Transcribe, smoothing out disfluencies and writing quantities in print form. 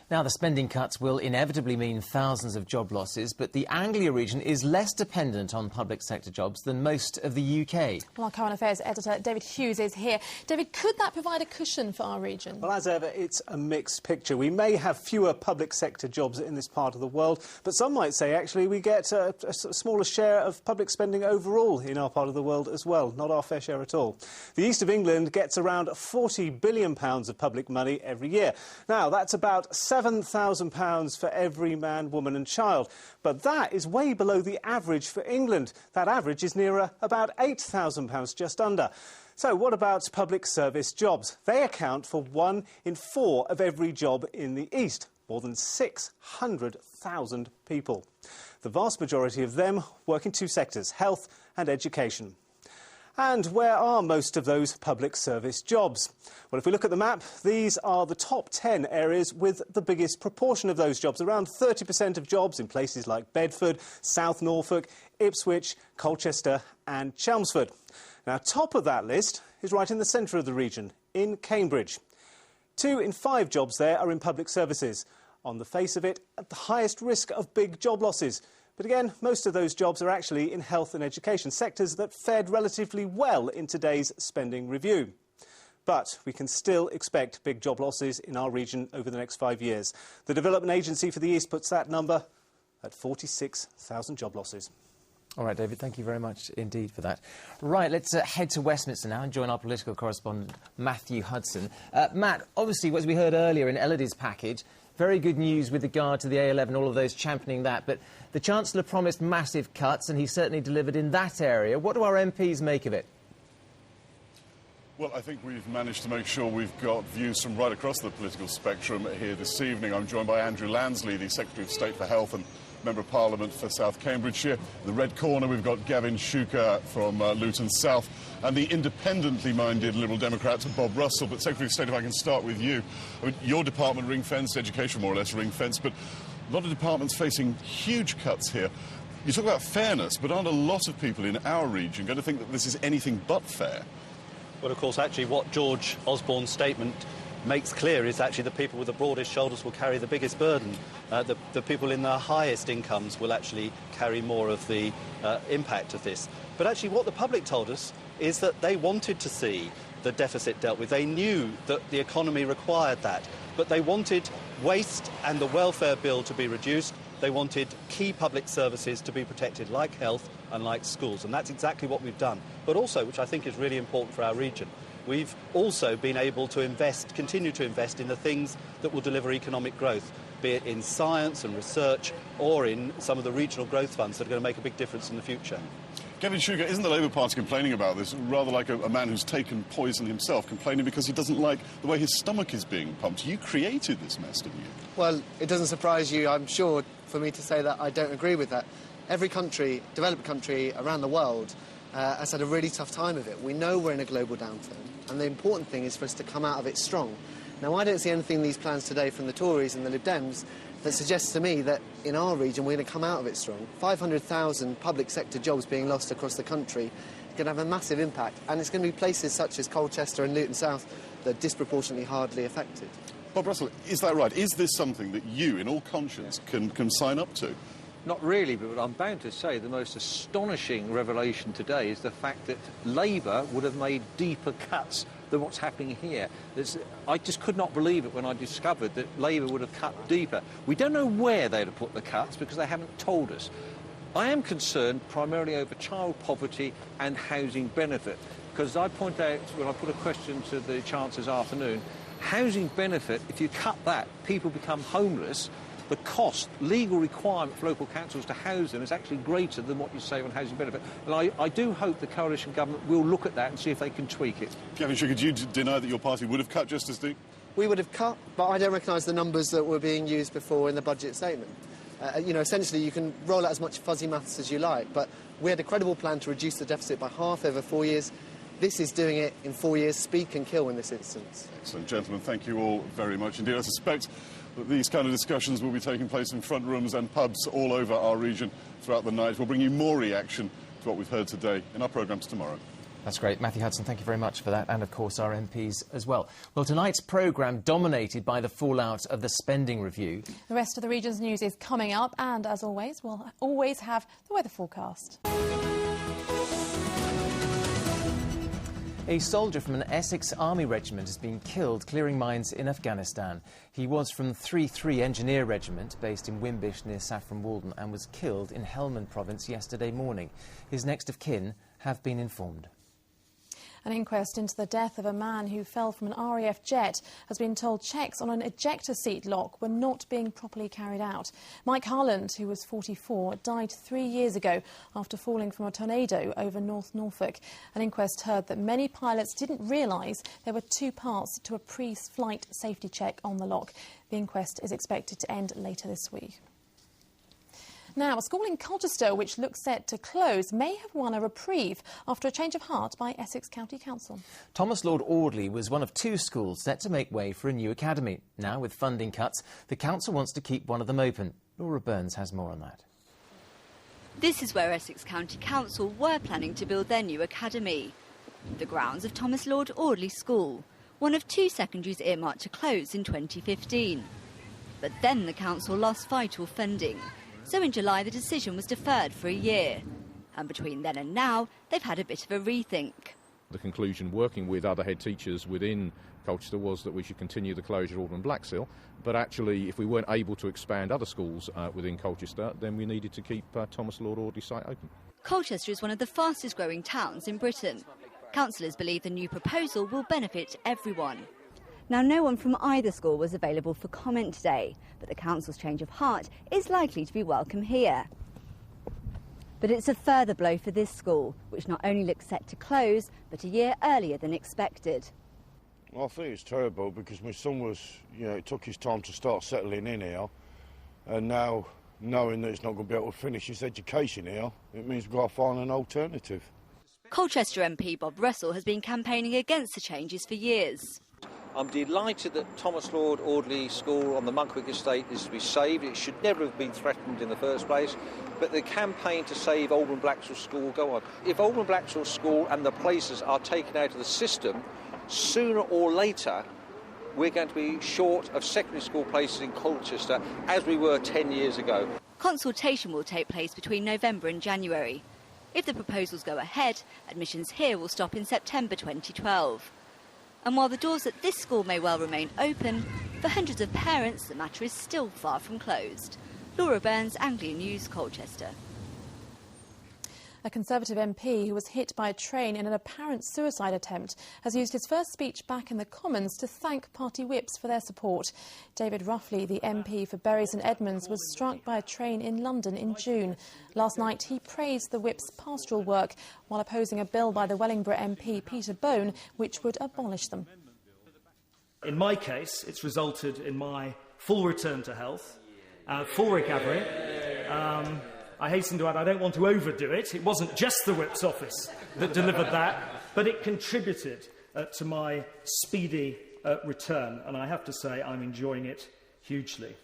Now, the spending cuts will inevitably mean thousands of job losses, but the Anglia region is less dependent on public sector jobs than most of the UK. Well, our current affairs editor, David Hughes, is here. David, could that provide a cushion for our region? Well, as ever, it's a mixed picture. We may have fewer public sector jobs in this part of the world, but some might say, actually, we get a smaller share of public spending overall in our part of the world as well. Not our fair share at all. The east of England gets around £40 billion of public money every year. Now, that's about £7,000 for every man, woman and child. But that is way below the average for England. That average is nearer about £8,000, just under. So what about public service jobs? They account for 1 in 4 of every job in the East, more than 600,000 people. The vast majority of them work in 2 sectors, health and education. And where are most of those public service jobs? Well, if we look at the map, these are the top 10 areas with the biggest proportion of those jobs. Around 30% of jobs in places like Bedford, South Norfolk, Ipswich, Colchester and Chelmsford. Now, top of that list is right in the centre of the region, in Cambridge. 2 in 5 jobs there are in public services. On the face of it, at the highest risk of big job losses. But again, most of those jobs are actually in health and education, sectors that fared relatively well in today's spending review. But we can still expect big job losses in our region over the next 5 years. The Development Agency for the East puts that number at 46,000 job losses. All right, David, thank you very much indeed for that. Right, let's head to Westminster now and join our political correspondent, Matthew Hudson. Matt, obviously, as we heard earlier in Elodie's package, very good news with regard to the A11, all of those championing that. But the Chancellor promised massive cuts, and he certainly delivered in that area. What do our MPs make of it? Well, I think we've managed to make sure we've got views from right across the political spectrum here this evening. I'm joined by Andrew Lansley, the Secretary of State for Health and Member of Parliament for South Cambridgeshire. In the red corner, we've got Gavin Shuker from Luton South, and the independently minded Liberal Democrat, Bob Russell. But Secretary of State, if I can start with you. I mean, your department ring-fenced, education more or less ring-fenced, but a lot of departments facing huge cuts here. You talk about fairness, but aren't a lot of people in our region going to think that this is anything but fair? Well, of course, actually, what George Osborne's statement makes clear is actually the people with the broadest shoulders will carry the biggest burden. The people in the highest incomes will actually carry more of the impact of this. But actually what the public told us is that they wanted to see the deficit dealt with. They knew that the economy required that, but they wanted waste and the welfare bill to be reduced. They wanted key public services to be protected, like health and like schools, and that's exactly what we've done. But also, which I think is really important for our region, we've also been able to continue to invest in the things that will deliver economic growth, be it in science and research or in some of the regional growth funds that are going to make a big difference in the future. Gavin Shuker, isn't the Labour Party complaining about this, rather like a man who's taken poison himself, complaining because he doesn't like the way his stomach is being pumped? You created this mess, didn't you? Well, it doesn't surprise you, I'm sure, for me to say that I don't agree with that. Every country, developed country around the world, has had a really tough time of it. We know we're in a global downturn, and the important thing is for us to come out of it strong. Now, I don't see anything in these plans today from the Tories and the Lib Dems that suggests to me that in our region we're going to come out of it strong. 500,000 public sector jobs being lost across the country is going to have a massive impact, and it's going to be places such as Colchester and Luton South that are disproportionately hardly affected. Bob Russell, is that right? Is this something that you, in all conscience, can sign up to? Not really, but I'm bound to say the most astonishing revelation today is the fact that Labour would have made deeper cuts than what's happening here. I just could not believe it when I discovered that Labour would have cut deeper. We don't know where they'd have put the cuts because they haven't told us. I am concerned primarily over child poverty and housing benefit, because I point out when I put a question to the Chancellor this afternoon, housing benefit, if you cut that, people become homeless. The cost, legal requirement for local councils to house them is actually greater than what you save on housing benefit. And I do hope the coalition government will look at that and see if they can tweak it. Gavin Shuker, do you deny that your party would have cut just as deep? We would have cut, but I don't recognise the numbers that were being used before in the budget statement. You know, essentially you can roll out as much fuzzy maths as you like, but we had a credible plan to reduce the deficit by half over 4 years. This is doing it in 4 years, speak and kill in this instance. Excellent. Gentlemen, thank you all very much indeed. I suspect that these kind of discussions will be taking place in front rooms and pubs all over our region throughout the night. We'll bring you more reaction to what we've heard today in our programmes tomorrow. That's great. Matthew Hudson, thank you very much for that, and of course our MPs as well. Well, tonight's programme dominated by the fallout of the spending review. The rest of the region's news is coming up, and as always, we'll always have the weather forecast. A soldier from an Essex Army regiment has been killed clearing mines in Afghanistan. He was from 3-3 Engineer Regiment, based in Wimbish near Saffron Walden, and was killed in Helmand Province yesterday morning. His next of kin have been informed. An inquest into the death of a man who fell from an RAF jet has been told checks on an ejector seat lock were not being properly carried out. Mike Harland, who was 44, died 3 years ago after falling from a tornado over North Norfolk. An inquest heard that many pilots didn't realise there were 2 parts to a pre-flight safety check on the lock. The inquest is expected to end later this week. Now, a school in Colchester, which looks set to close, may have won a reprieve after a change of heart by Essex County Council. Thomas Lord Audley was one of 2 schools set to make way for a new academy. Now, with funding cuts, the council wants to keep one of them open. Laura Burns has more on that. This is where Essex County Council were planning to build their new academy. The grounds of Thomas Lord Audley School, one of 2 secondaries earmarked to close in 2015. But then the council lost vital funding. So in July, the decision was deferred for a year. And between then and now, they've had a bit of a rethink. The conclusion, working with other head teachers within Colchester, was that we should continue the closure of Audley and Blacksil. But actually, if we weren't able to expand other schools within Colchester, then we needed to keep Thomas Lord Audley site open. Colchester is one of the fastest growing towns in Britain. Councillors believe the new proposal will benefit everyone. Now, no one from either school was available for comment today, but the council's change of heart is likely to be welcome here. But it's a further blow for this school, which not only looks set to close, but a year earlier than expected. Well, I think it's terrible because my son was, it took his time to start settling in here, and now, knowing that he's not going to be able to finish his education here, it means we've got to find an alternative. Colchester MP Bob Russell has been campaigning against the changes for years. I'm delighted that Thomas Lord Audley School on the Monkwick estate is to be saved. It should never have been threatened in the first place. But the campaign to save Audley Blacksil School will go on. If Audley Blacksil School and the places are taken out of the system, sooner or later we're going to be short of secondary school places in Colchester, as we were 10 years ago. Consultation will take place between November and January. If the proposals go ahead, admissions here will stop in September 2012. And while the doors at this school may well remain open, for hundreds of parents the matter is still far from closed. Laura Burns, Anglia News, Colchester. A Conservative MP who was hit by a train in an apparent suicide attempt has used his first speech back in the Commons to thank party whips for their support. David Ruffley, the MP for Bury St Edmunds, was struck by a train in London in June. Last night he praised the whip's pastoral work while opposing a bill by the Wellingborough MP Peter Bone which would abolish them. In my case, it's resulted in my full return to health, full recovery. I hasten to add, I don't want to overdo it. It wasn't just the Whip's office that delivered that, but it contributed to my speedy return, and I have to say I'm enjoying it hugely.